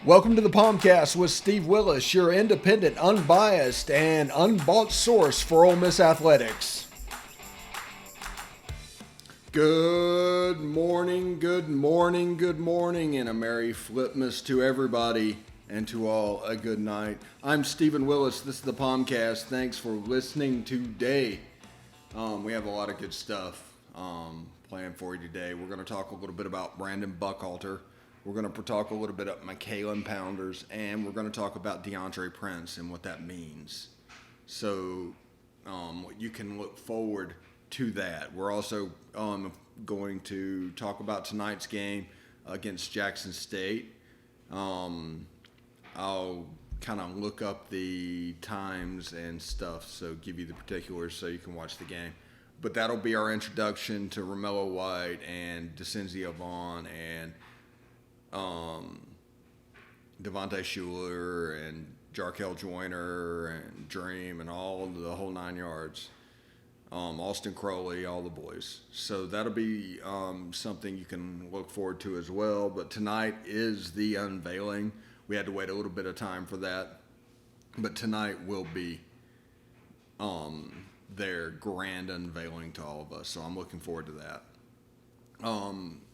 Welcome to the POMcast with Steve Willis, your independent, unbiased, and unbought source for Ole Miss athletics. Good morning, and a Merry Flipmas to everybody, and to all a good night. I'm Stephen Willis. This is the POMcast. Thanks for listening today. We have a lot of good stuff planned for you today. We're going to talk a little bit about Brandon Buckhaulter. We're going to talk a little bit about Makylan Pounders, and we're going to talk about Deantre Prince and what that means. So you can look forward to that. We're also going to talk about tonight's game against Jackson State. I'll kind of look up the times and stuff, so give you the particulars so you can watch the game. But that'll be our introduction to Romello White and DeCinzio Vaughn and Devontae Schuler and Jarkel Joyner and Dream and all the whole 9 yards. Austin Crowley, all the boys. So that'll be something you can look forward to as well. But tonight is the unveiling. We had to wait a little bit of time for that. But tonight will be their grand unveiling to all of us. So I'm looking forward to that.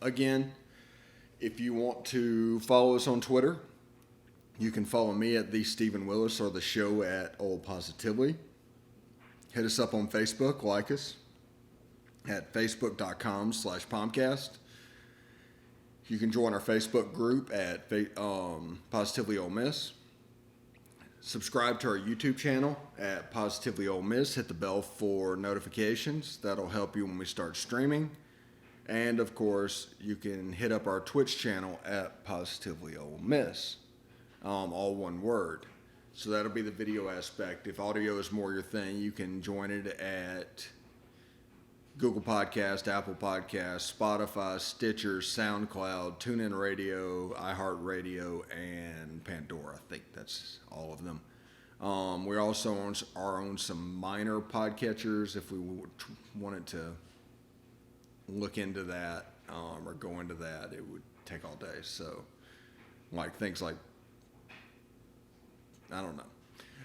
Again, if you want to follow us on Twitter, you can follow me at the Stephen Willis or the show at Old Positively. Hit us up on Facebook, like us at facebook.com/POMcast. You can join our Facebook group at Positively Ole Miss. Subscribe to our YouTube channel at Positively Ole Miss. Hit the bell for notifications. That'll help you when we start streaming. And, of course, you can hit up our Twitch channel at Positively Ole Miss, all one word. So that'll be the video aspect. If audio is more your thing, you can join it at Google Podcast, Apple Podcast, Spotify, Stitcher, SoundCloud, TuneIn Radio, iHeartRadio, and Pandora. I think that's all of them. We also own some minor podcatchers if we wanted to look into that or go into that. It would take all day. So things like, I don't know.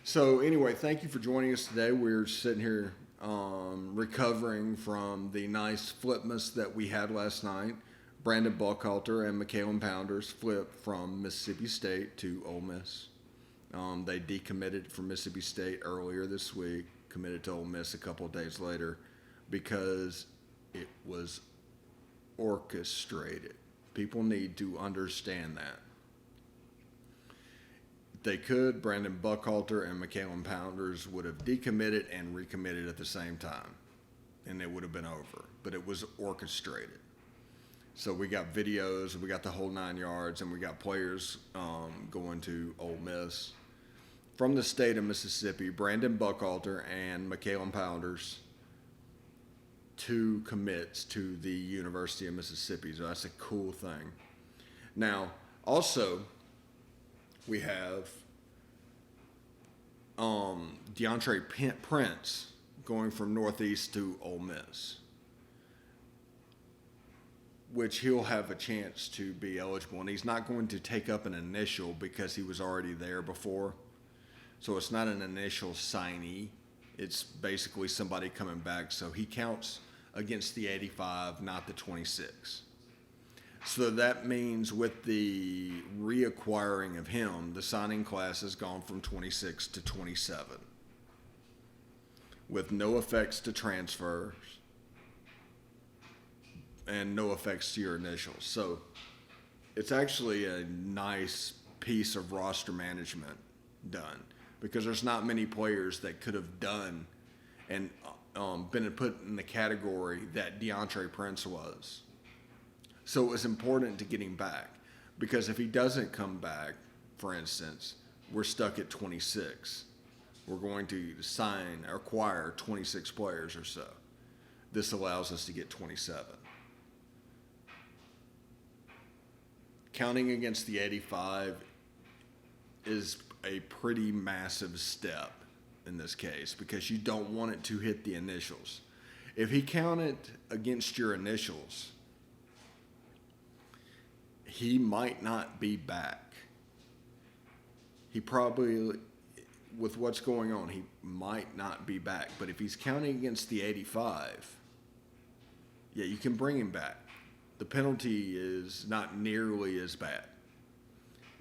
So anyway, thank you for joining us today. We're sitting here recovering from the nice Flipmas that we had last night. Brandon Buckhaulter and Makylan Pounders flipped from Mississippi State to Ole Miss. They decommitted from Mississippi State earlier this week, committed to Ole Miss a couple of days later because it was orchestrated. People need to understand that. They could, Brandon Buckhaulter and Makylan Pounders would have decommitted and recommitted at the same time, and it would have been over. But it was orchestrated. So we got videos, we got the whole 9 yards, and we got players going to Ole Miss. From the state of Mississippi, Brandon Buckhaulter and Makylan Pounders, 2 commits to the University of Mississippi. So that's a cool thing. Now, also, we have Deantre Prince going from Northeast to Ole Miss, which he'll have a chance to be eligible. And he's not going to take up an initial because he was already there before. So it's not an initial signee. It's basically somebody coming back. So he counts against the 85, not the 26. So that means with the reacquiring of him, the signing class has gone from 26 to 27 with no effects to transfers and no effects to your initials. So it's actually a nice piece of roster management done because there's not many players that could have done and been put in the category that Deantre Prince was. So it was important to get him back because if he doesn't come back, for instance, we're stuck at 26. We're going to acquire 26 players or so. This allows us to get 27. Counting against the 85 is a pretty massive step in this case because you don't want it to hit the initials. If he counted against your initials, he might not be back he probably, with what's going on, he might not be back. But if he's counting against the 85, yeah, you can bring him back. The penalty is not nearly as bad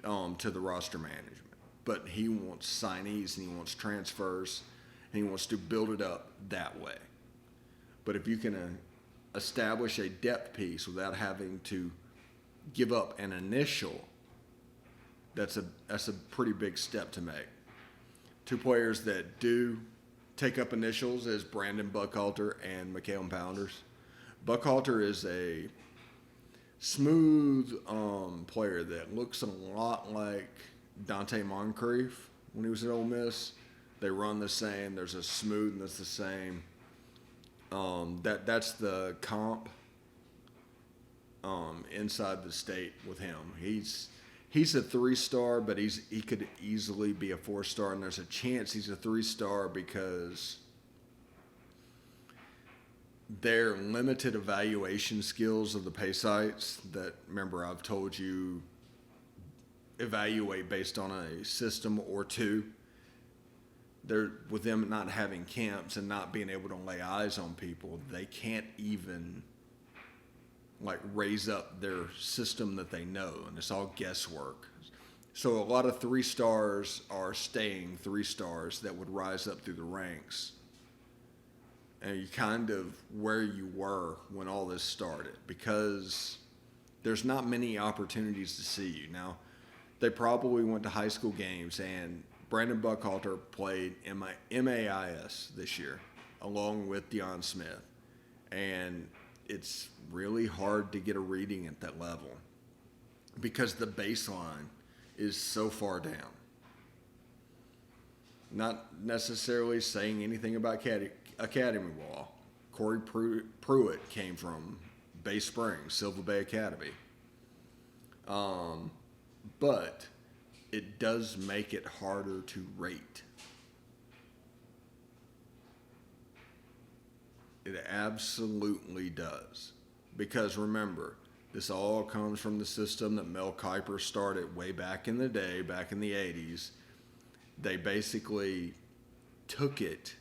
to the roster management. But he wants signees and he wants transfers and he wants to build it up that way. But if you can establish a depth piece without having to give up an initial, that's a pretty big step to make. Two players that do take up initials is Brandon Buckhaulter and Makylan Pounders. Buckhaulter is a smooth player that looks a lot like Deantre Moncrief when he was at Ole Miss. They run the same. There's a smoothness the same. That's the comp inside the state with him. He's a 3-star, but he could easily be a 4-star, and there's a chance he's a 3-star because their limited evaluation skills of the pay sites that, remember, I've told you, evaluate based on a system or two. They're, with them not having camps and not being able to lay eyes on people, they can't even raise up their system that they know, and it's all guesswork. So a lot of 3-stars are staying 3-stars that would rise up through the ranks. And you kind of where you were when all this started, because there's not many opportunities to see you. Now, they probably went to high school games, and Brandon Buckhaulter played MAIS this year, along with Deion Smith. And it's really hard to get a reading at that level because the baseline is so far down. Not necessarily saying anything about academy ball. Corey Pruitt came from Bay Springs, Silver Bay Academy. But it does make it harder to rate. It absolutely does. Because remember, this all comes from the system that Mel Kiper started way back in the day, back in the 80s. They basically took it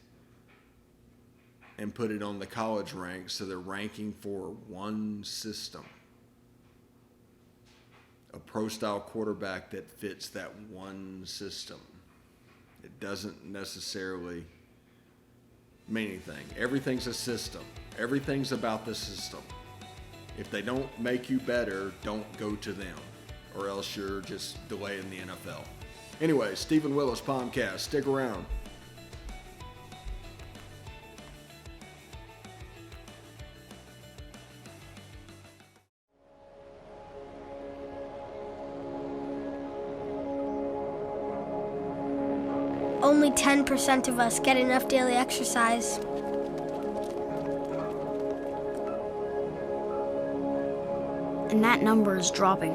and put it on the college ranks, so they're ranking for one system. A pro-style quarterback that fits that one system. It doesn't necessarily mean anything. Everything's a system. Everything's about the system. If they don't make you better, don't go to them, or else you're just delaying the NFL. Anyway, Stephen Willis, POMcast. Stick around. Only 10% of us get enough daily exercise. And that number is dropping.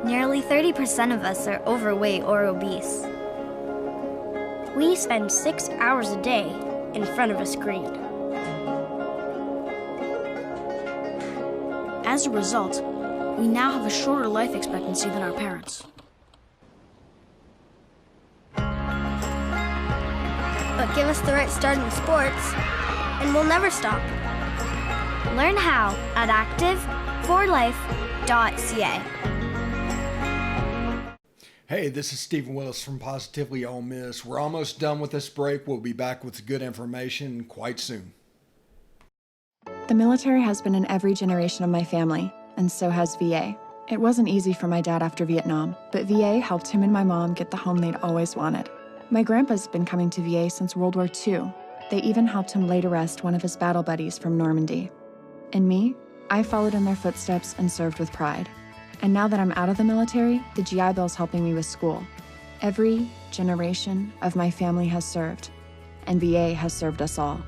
Nearly 30% of us are overweight or obese. We spend 6 hours a day in front of a screen. As a result, we now have a shorter life expectancy than our parents. But give us the right start in sports, and we'll never stop. Learn how at active4life.ca. Hey, this is Stephen Willis from Positively Ole Miss. We're almost done with this break. We'll be back with good information quite soon. The military has been in every generation of my family, and so has VA. It wasn't easy for my dad after Vietnam, but VA helped him and my mom get the home they'd always wanted. My grandpa's been coming to VA since World War II. They even helped him lay to rest one of his battle buddies from Normandy. And me, I followed in their footsteps and served with pride. And now that I'm out of the military, the GI Bill's helping me with school. Every generation of my family has served, and VA has served us all.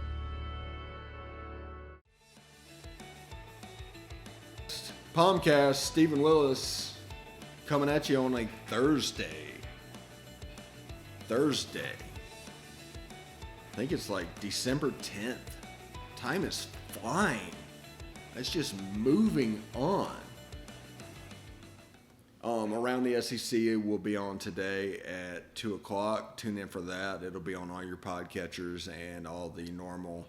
POMcast, Stephen Willis, coming at you on a Thursday. I think it's like December 10th. Time is flying. It's just moving on. Around the SEC will be on today at 2 o'clock. Tune in for that. It'll be on all your podcatchers and all the normal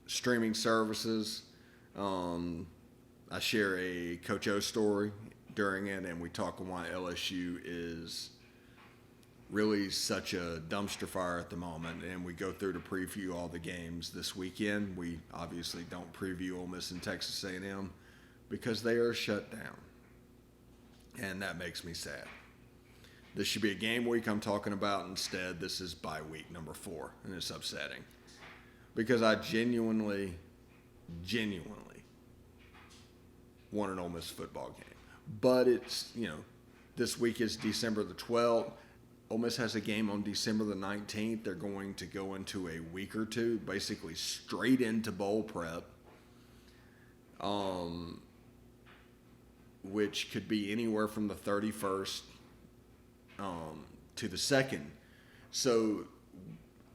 streaming services. I share a Coach O story during it, and we talk on why LSU is really such a dumpster fire at the moment, and we go through to preview all the games this weekend. We obviously don't preview Ole Miss and Texas A&M because they are shut down, and that makes me sad. This should be a game week I'm talking about. Instead, this is bye week number 4, and it's upsetting because I genuinely want an Ole Miss football game. But it's, this week is December the 12th. Ole Miss has a game on December the 19th. They're going to go into a week or two, basically straight into bowl prep, which could be anywhere from the 31st to the 2nd. So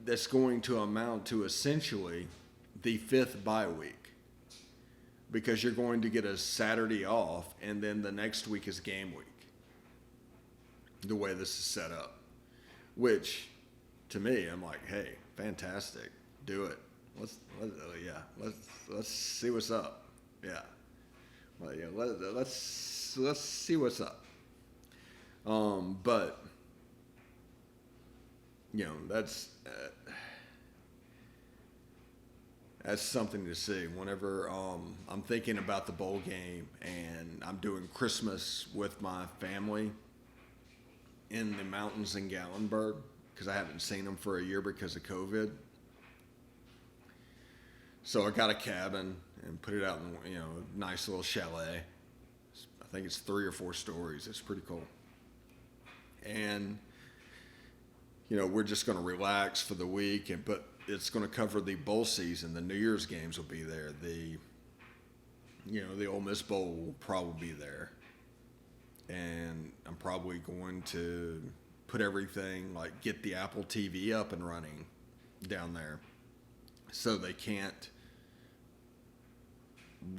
that's going to amount to essentially the 5th bye week, because you're going to get a Saturday off, and then the next week is game week, the way this is set up. Which, to me, I'm like, hey, fantastic, do it. Let's see what's up. Yeah, well, yeah, let's see what's up. But that's something to see. Whenever I'm thinking about the bowl game and I'm doing Christmas with my family in the mountains in Gatlinburg, because I haven't seen them for a year because of COVID. So I got a cabin and put it out in a nice little chalet. I think it's 3 or 4 stories. It's pretty cool. And we're just going to relax for the week, but it's going to cover the bowl season. The New Year's games will be there. The Ole Miss Bowl will probably be there. And I'm probably going to put everything, get the Apple TV up and running down there, so they can't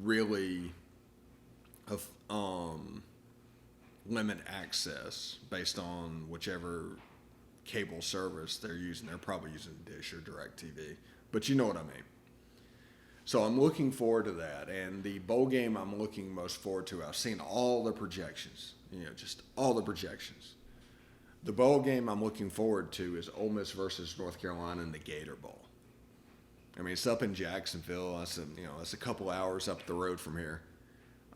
really limit access based on whichever cable service they're using. They're probably using Dish or DirecTV, but you know what I mean. So I'm looking forward to that. And the bowl game I'm looking most forward to, I've seen all the projections, just all the projections. The bowl game I'm looking forward to is Ole Miss versus North Carolina in the Gator Bowl. I mean, it's up in Jacksonville. That's a couple hours up the road from here.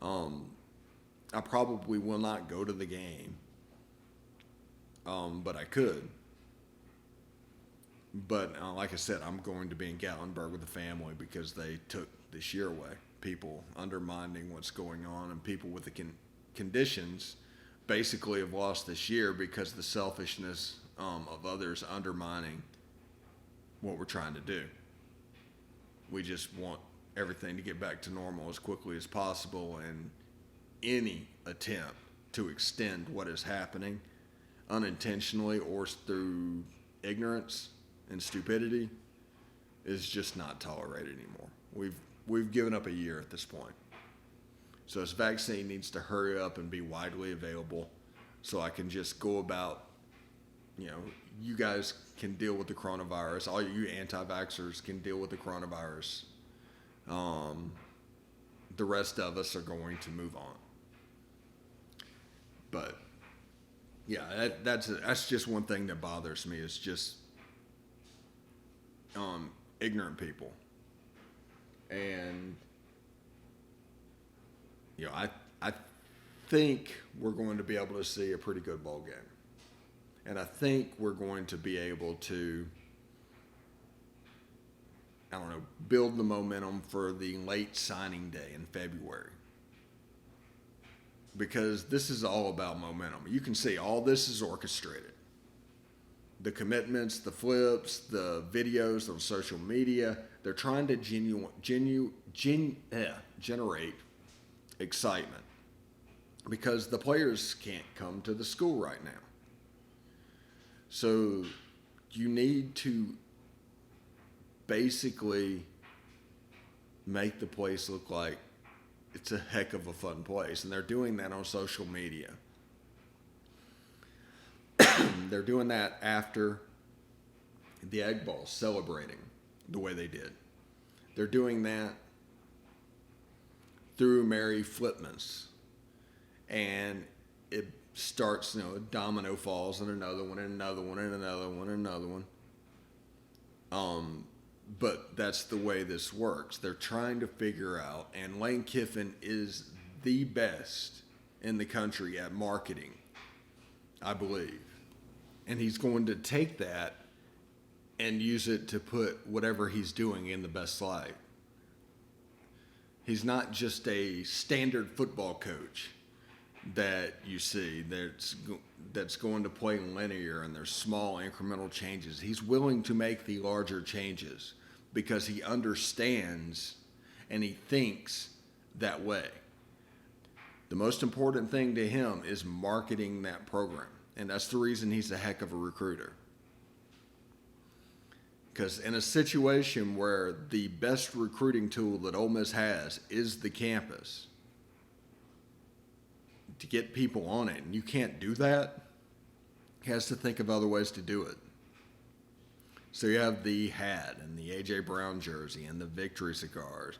I probably will not go to the game, but I could. But like I said, I'm going to be in Gatlinburg with the family because they took this year away. People undermining what's going on, and people with the conditions basically have lost this year because of the selfishness of others undermining what we're trying to do. We just want everything to get back to normal as quickly as possible, and any attempt to extend what is happening unintentionally or through ignorance and stupidity is just not tolerated anymore. We've given up a year at this point. So this vaccine needs to hurry up and be widely available so I can just go about, you guys can deal with the coronavirus. All you anti-vaxxers can deal with the coronavirus. The rest of us are going to move on. But yeah, that's just one thing that bothers me, is just ignorant people. And I think we're going to be able to see a pretty good bowl game. And I think we're going to be able to, build the momentum for the late signing day in February. Because this is all about momentum. You can see all this is orchestrated. The commitments, the flips, the videos on social media, they're trying to generate excitement, because the players can't come to the school right now. So you need to basically make the place look like it's a heck of a fun place. And they're doing that on social media. they're doing that after the Egg Bowl, celebrating the way they did. They're doing that through Mary Flipmas. And it starts, a domino falls, and another one, and another one, and another one, and another one. But that's the way this works. They're trying to figure out, and Lane Kiffin is the best in the country at marketing, I believe. And he's going to take that and use it to put whatever he's doing in the best light. He's not just a standard football coach that you see that's going to play linear and there's small incremental changes. He's willing to make the larger changes because he understands and he thinks that way. The most important thing to him is marketing that program, and that's the reason he's a heck of a recruiter. Because in a situation where the best recruiting tool that Ole Miss has is the campus, to get people on it, and you can't do that, he has to think of other ways to do it. So you have the hat and the A.J. Brown jersey and the victory cigars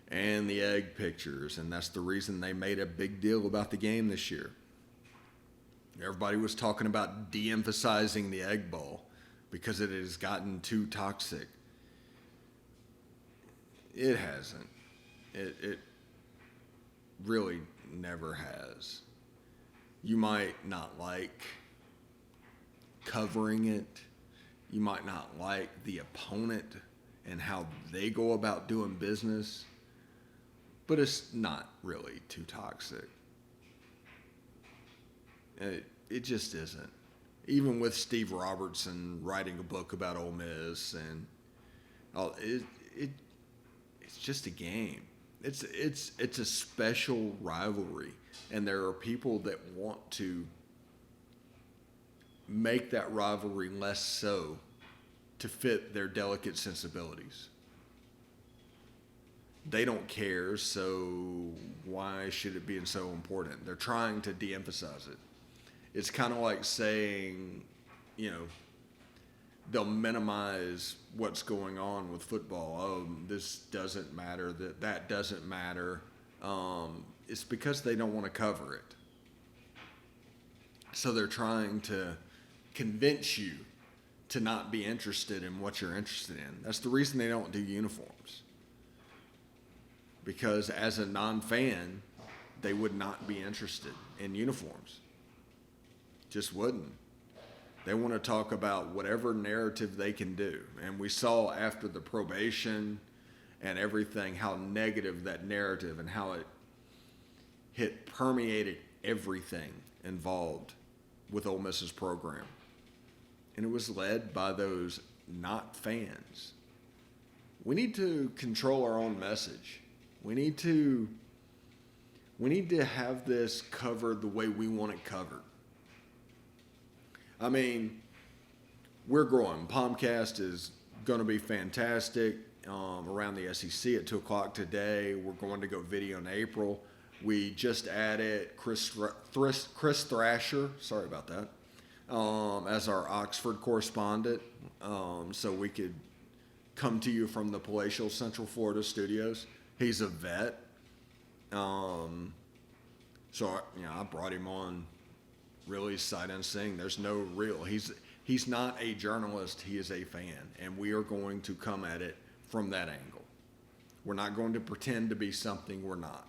and the egg pictures, and that's the reason they made a big deal about the game this year. Everybody was talking about de-emphasizing the Egg Bowl because it has gotten too toxic. It hasn't. It really never has. You might not like covering it. You might not like the opponent and how they go about doing business, but it's not really too toxic. It just isn't. Even with Steve Robertson writing a book about Ole Miss, and it's just a game. It's a special rivalry, and there are people that want to make that rivalry less so to fit their delicate sensibilities. They don't care, so why should it be so important? They're trying to de-emphasize it. It's kind of like saying, they'll minimize what's going on with football. Oh, this doesn't matter, that doesn't matter. It's because they don't want to cover it. So they're trying to convince you to not be interested in what you're interested in. That's the reason they don't do uniforms. Because as a non-fan, they would not be interested in uniforms. Just wouldn't. They want to talk about whatever narrative they can do. And we saw after the probation and everything how negative that narrative and how it permeated everything involved with Ole Miss's program. And it was led by those not fans. We need to control our own message. We need to have this covered the way we want it covered. I mean, we're growing. POMcast is going to be fantastic around the SEC at 2 o'clock today. We're going to go video in April. We just added Chris Thrasher, sorry about that, as our Oxford correspondent, so we could come to you from the palatial Central Florida studios. He's a vet. So I brought him on really sight unseen. There's no real. He's not a journalist. He is a fan, and we are going to come at it from that angle. We're not going to pretend to be something we're not.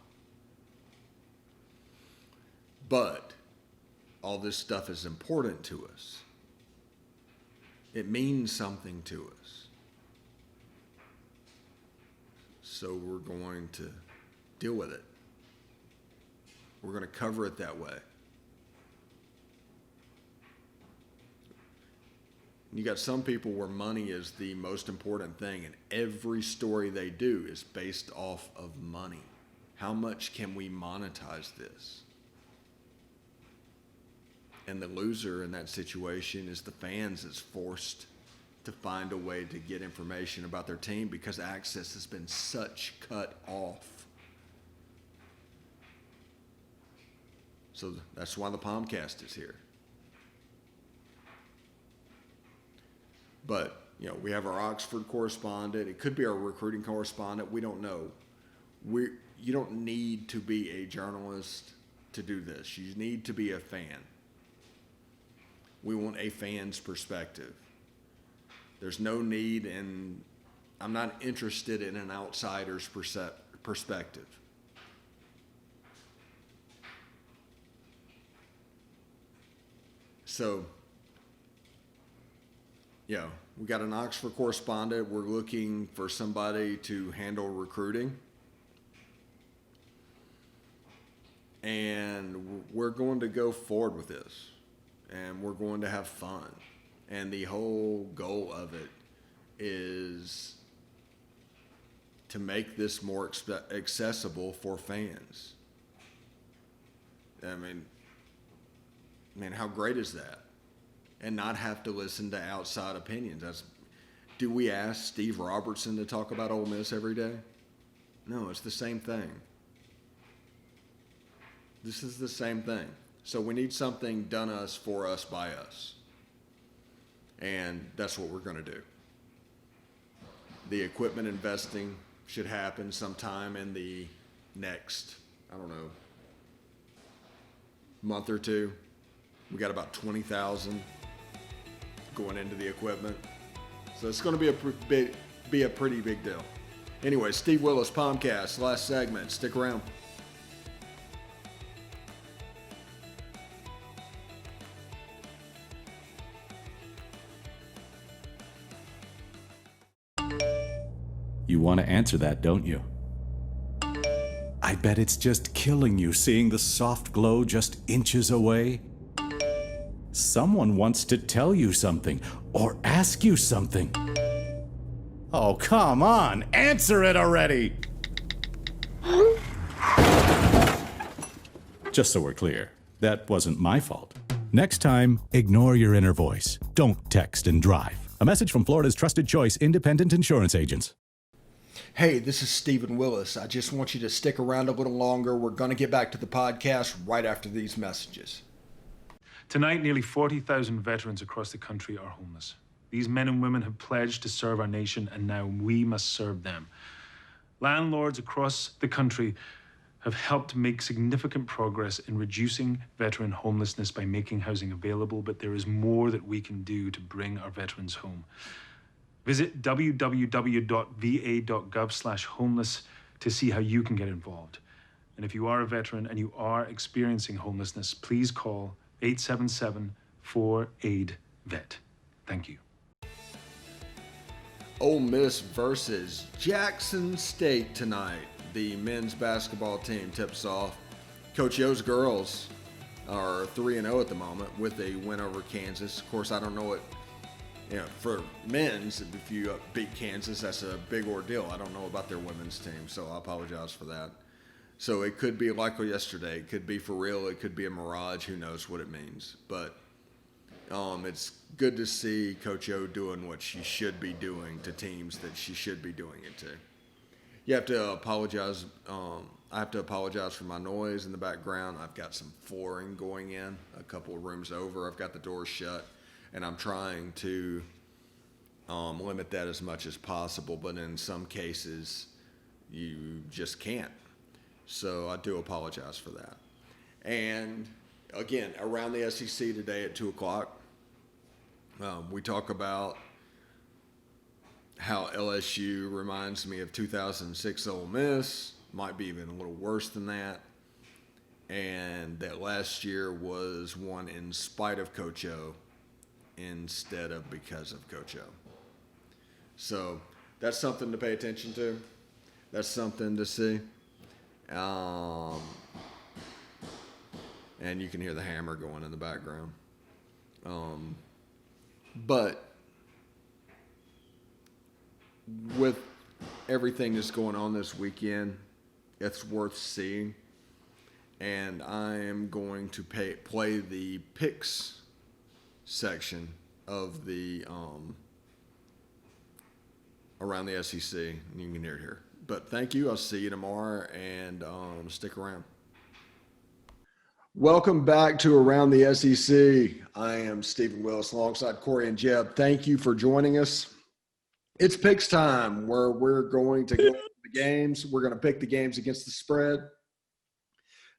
But all this stuff is important to us. It means something to us. So we're going to deal with it. We're going to cover it that way. You got some people where money is the most important thing, and every story they do is based off of money. How much can we monetize this? And the loser in that situation is the fans that's forced to find a way to get information about their team because access has been such cut off. So that's why the POMcast is here. we have our Oxford correspondent. It could be our recruiting correspondent. We don't know. You don't need to be a journalist to do this. You need to be a fan. We want a fan's perspective. There's no need, and I'm not interested in an outsider's perspective. So, we got an Oxford correspondent. We're looking for somebody to handle recruiting. And we're going to go forward with this. And we're going to have fun. And the whole goal of it is to make this more accessible for fans. I mean, how great is that? And not have to listen to outside opinions. Do we ask Steve Robertson to talk about Ole Miss every day? No, it's the same thing. This is the same thing. So we need something done for us, by us. And that's what we're going to do. The equipment investing should happen sometime in the next, month or two. We got about 20,000 going into the equipment. So it's going to be a pretty big deal. Anyway, Steve Willis, POMcast, last segment. Stick around. You want to answer that, don't you? I bet it's just killing you seeing the soft glow just inches away. Someone wants to tell you something or ask you something. Oh, come on, answer it already! Just so we're clear, that wasn't my fault. Next time, ignore your inner voice. Don't text and drive. A message from Florida's trusted choice independent insurance agents. Hey, this is Stephen Willis. I just want you to stick around a little longer. We're going to get back to the podcast right after these messages. Tonight, nearly 40,000 veterans across the country are homeless. These men and women have pledged to serve our nation, and now we must serve them. Landlords across the country have helped make significant progress in reducing veteran homelessness by making housing available, but there is more that we can do to bring our veterans home. Visit www.va.gov/homeless to see how you can get involved. And if you are a veteran and you are experiencing homelessness, please call 877-4AID-VET. Thank you. Ole Miss versus Jackson State tonight. The men's basketball team tips off. Coach O's girls are 3-0 at the moment with a win over Kansas. Of course, I don't know what, for men's, if you beat Kansas, that's a big ordeal. I don't know about their women's team, so I apologize for that. So it could be like yesterday. It could be for real. It could be a mirage. Who knows what it means. But it's good to see Coach O doing what she should be doing to teams that she should be doing it to. You have to apologize. I have to apologize for my noise in the background. I've got some flooring going in a couple of rooms over. I've got the doors shut, and I'm trying to limit that as much as possible. But in some cases, you just can't. So I do apologize for that. And again, around the SEC today at 2 o'clock, we talk about how LSU reminds me of 2006 Ole Miss, might be even a little worse than that, and that last year was won in spite of Coach O instead of because of Coach O. So that's something to pay attention to. That's something to see. And you can hear the hammer going in the background. But with everything that's going on this weekend, it's worth seeing. And I am going to play the picks section of the around the SEC. And you can hear it here. But thank you. I'll see you tomorrow, and stick around. Welcome back to Around the SEC. I am Stephen Willis alongside Corey and Jeb. Thank you for joining us. It's picks time where we're going to go over the games. We're going to pick the games against the spread.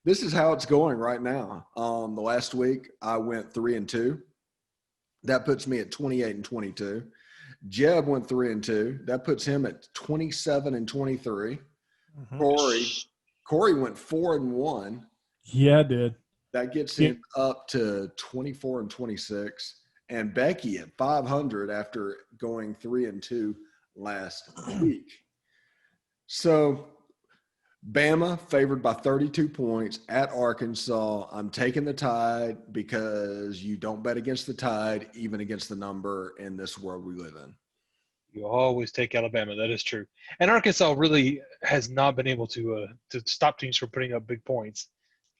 This is how it's going right now. The last week I went 3-2. That puts me at 28-22. Jeb went 3-2. That puts him at 27-23. Corey went 4-1. Yeah, I did. That gets him up to 24-26. And Becky at 500 after going 3-2 last week. So Bama favored by 32 points at Arkansas. I'm taking the Tide because you don't bet against the Tide, even against the number in this world we live in. You always take Alabama. That is true. And Arkansas really has not been able to stop teams from putting up big points.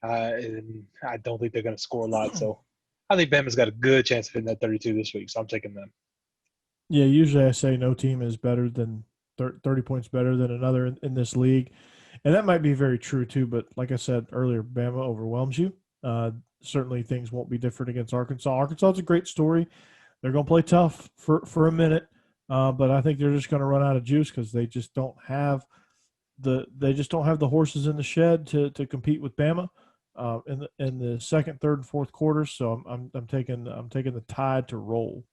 And I don't think they're going to score a lot. So I think Bama's got a good chance of hitting that 32 this week. So I'm taking them. Yeah, usually I say no team is better than 30 points better than another in this league. And that might be very true too. But like I said earlier, Bama overwhelms you. Certainly things won't be different against Arkansas. Arkansas is a great story. They're going to play tough for a minute. But I think they're just going to run out of juice because they just don't have the horses in the shed to compete with Bama in the second, third, and fourth quarters. So I'm taking the Tide to roll.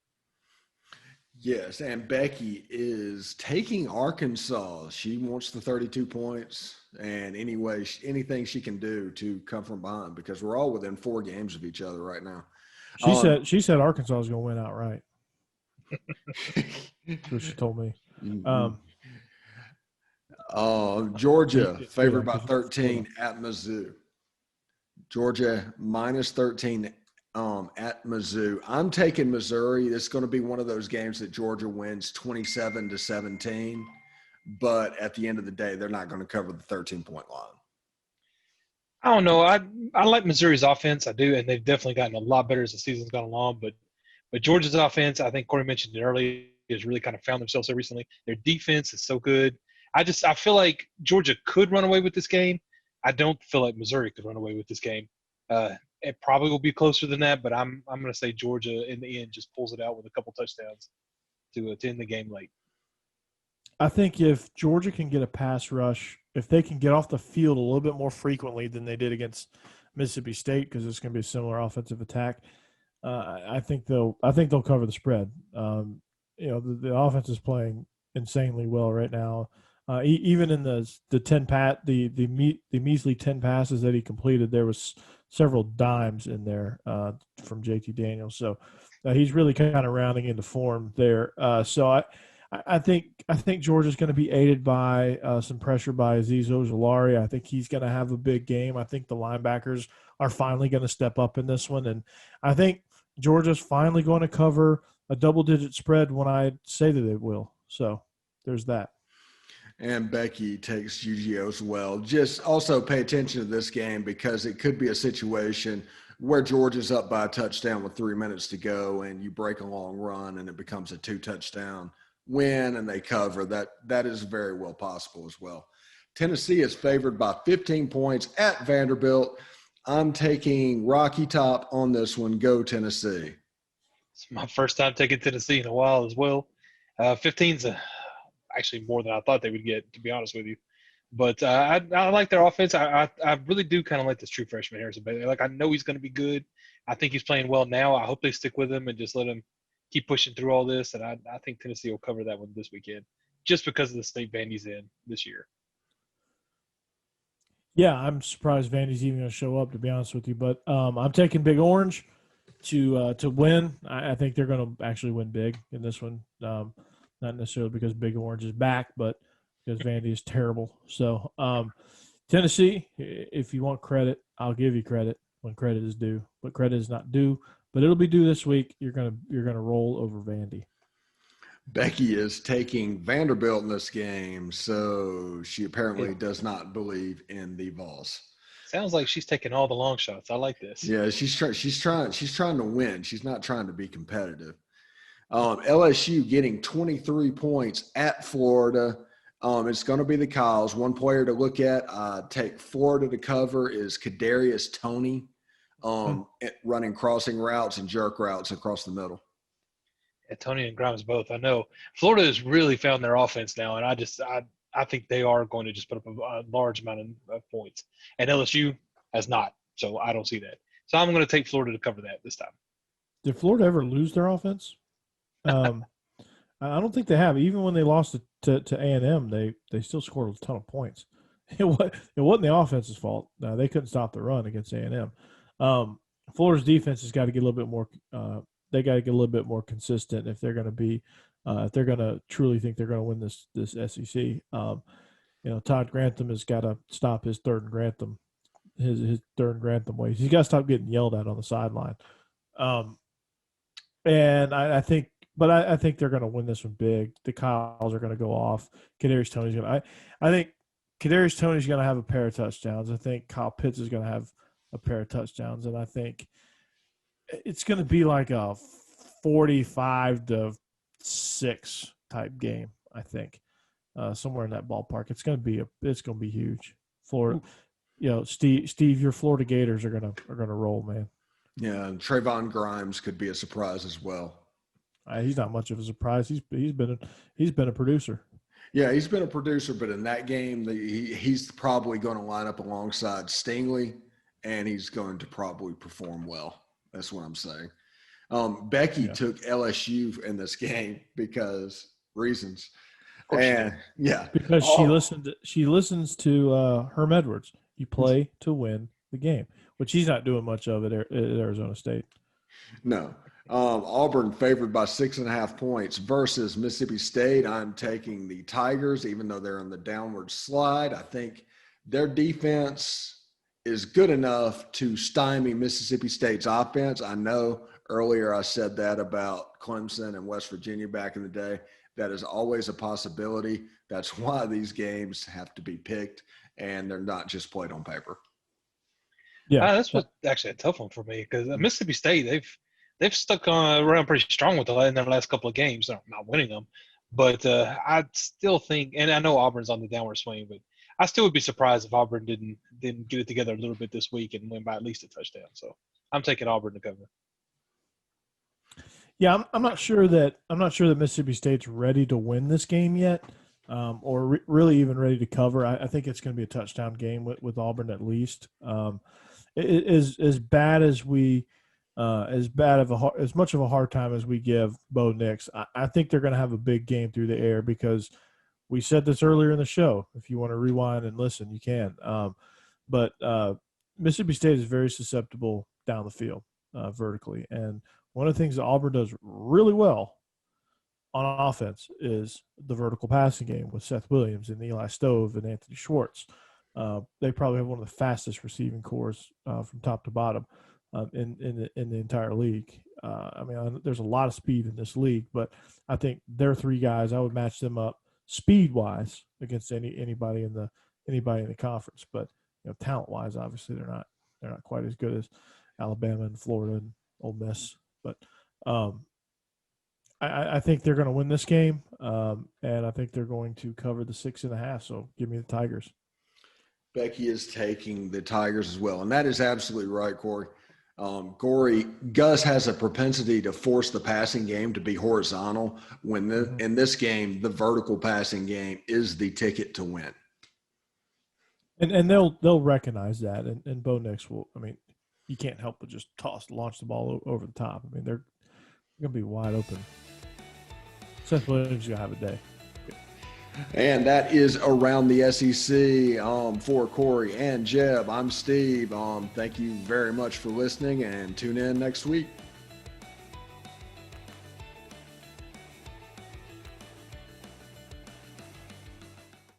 Yes, and Becky is taking Arkansas. She wants the 32 points, and anything she can do to come from behind because we're all within 4 games of each other right now. She said Arkansas is going to win outright. That's what she told me. Georgia favored by 13 at Mizzou. Georgia minus 13 at Mizzou. I'm taking Missouri. It's going to be one of those games that Georgia wins 27-17, but at the end of the day, they're not going to cover the 13-point line. I don't know. I like Missouri's offense. I do, and they've definitely gotten a lot better as the season's gone along. But Georgia's offense, I think Corey mentioned it earlier, has really kind of found themselves there recently. Their defense is so good. I feel like Georgia could run away with this game. I don't feel like Missouri could run away with this game. It probably will be closer than that, but I'm going to say Georgia in the end just pulls it out with a couple touchdowns to end the game late. I think if Georgia can get a pass rush, if they can get off the field a little bit more frequently than they did against Mississippi State, because it's going to be a similar offensive attack, I think they'll cover the spread. The offense is playing insanely well right now. Even in the measly 10 passes that he completed, there was several dimes in there from JT Daniels. So he's really kind of rounding into form there. So I think Georgia's going to be aided by some pressure by Azeez Ojulari. I think he's going to have a big game. I think the linebackers are finally going to step up in this one, and I think Georgia's finally going to cover a double-digit spread when I say that it will. So there's that. And Becky takes UGO as well. Just also pay attention to this game because it could be a situation where Georgia's up by a touchdown with 3 minutes to go and you break a long run and it becomes a 2-touchdown win and they cover. That is very well possible as well. Tennessee is favored by 15 points at Vanderbilt. I'm taking Rocky Top on this one. Go Tennessee. It's my first time taking Tennessee in a while as well. 15's actually more than I thought they would get, to be honest with you. But I like their offense. I really do kind of like this true freshman Harrison Bailey. Like, I know he's going to be good. I think he's playing well now. I hope they stick with him and just let him keep pushing through all this. And I think Tennessee will cover that one this weekend just because of the state Vandy's in this year. Yeah, I'm surprised Vandy's even going to show up, to be honest with you. But I'm taking Big Orange to win. I think they're going to actually win big in this one. Not necessarily because Big Orange is back, but because Vandy is terrible. So Tennessee, if you want credit, I'll give you credit when credit is due. But credit is not due. But it'll be due this week. You're gonna roll over Vandy. Becky is taking Vanderbilt in this game, so she apparently does not believe in the Vols. Sounds like she's taking all the long shots. I like this. Yeah, she's trying to win. She's not trying to be competitive. LSU getting 23 points at Florida. It's going to be the Kyles. One player to look at, take Florida to cover is Kadarius Toney, running crossing routes and jerk routes across the middle. Tony and Grimes both. I know Florida has really found their offense now, and I think they are going to just put up a large amount of points. And LSU has not, so I don't see that. So I'm going to take Florida to cover that this time. Did Florida ever lose their offense? I don't think they have. Even when they lost to A&M, they still scored a ton of points. It wasn't the offense's fault. No, they couldn't stop the run against A&M. Florida's defense has got to get a little bit more. They got to get a little bit more consistent if they're going to be, if they're going to truly think they're going to win this SEC. Todd Grantham has got to stop his third and Grantham, his third and Grantham ways. He's got to stop getting yelled at on the sideline. And I think they're going to win this one big. The Kyles are going to go off. Kadarius Toney's going to. I think Kadarius Toney's going to have a pair of touchdowns. I think Kyle Pitts is going to have a pair of touchdowns, and I think it's going to be like a 45-6 type game. I think somewhere in that ballpark. It's going to be huge. Florida, Steve, your Florida Gators are going to roll, man. Yeah, and Trayvon Grimes could be a surprise as well. He's not much of a surprise. He's been a producer. Yeah, he's been a producer, but in that game, he's probably going to line up alongside Stingley, and he's going to probably perform well. That's what I'm saying. Becky took LSU in this game because reasons. And because she listens to Herm Edwards. You play to win the game, which he's not doing much of at Arizona State. No. Auburn favored by 6.5 points versus Mississippi State. I'm taking the Tigers, even though they're on the downward slide. I think their defense is good enough to stymie Mississippi State's offense. I know earlier I said that about Clemson and West Virginia back in the day. That is always a possibility. That's why these games have to be picked, and they're not just played on paper. Yeah, that's what's actually a tough one for me because Mississippi State, they've stuck around pretty strong in their last couple of games. They're not winning them, but I still think, and I know Auburn's on the downward swing, but I still would be surprised if Auburn didn't get it together a little bit this week and win by at least a touchdown. So I'm taking Auburn to cover. Yeah, I'm not sure that Mississippi State's ready to win this game yet, or really even ready to cover. I think it's going to be a touchdown game with Auburn at least. As much of a hard time as we give Bo Nix, I think they're going to have a big game through the air because we said this earlier in the show. If you want to rewind and listen, you can. But Mississippi State is very susceptible down the field vertically, and one of the things that Auburn does really well on offense is the vertical passing game with Seth Williams and Eli Stove and Anthony Schwartz. They probably have one of the fastest receiving cores from top to bottom in the entire league. There's a lot of speed in this league, but I think their three guys, I would match them up speed wise against anybody in the conference. But talent wise, obviously they're not quite as good as Alabama and Florida and Ole Miss. But I think they're going to win this game, and I think they're going to cover the 6.5. So give me the Tigers. Becky is taking the Tigers as well, and that is absolutely right, Corey. Gus has a propensity to force the passing game to be horizontal when in this game, the vertical passing game is the ticket to win. And they'll recognize that, and Bo Nix will. You can't help but just launch the ball over the top. They're going to be wide open. Seth Williams is going to have a day. And that is Around the SEC. For Corey and Jeb, I'm Steve. Thank you very much for listening, and tune in next week.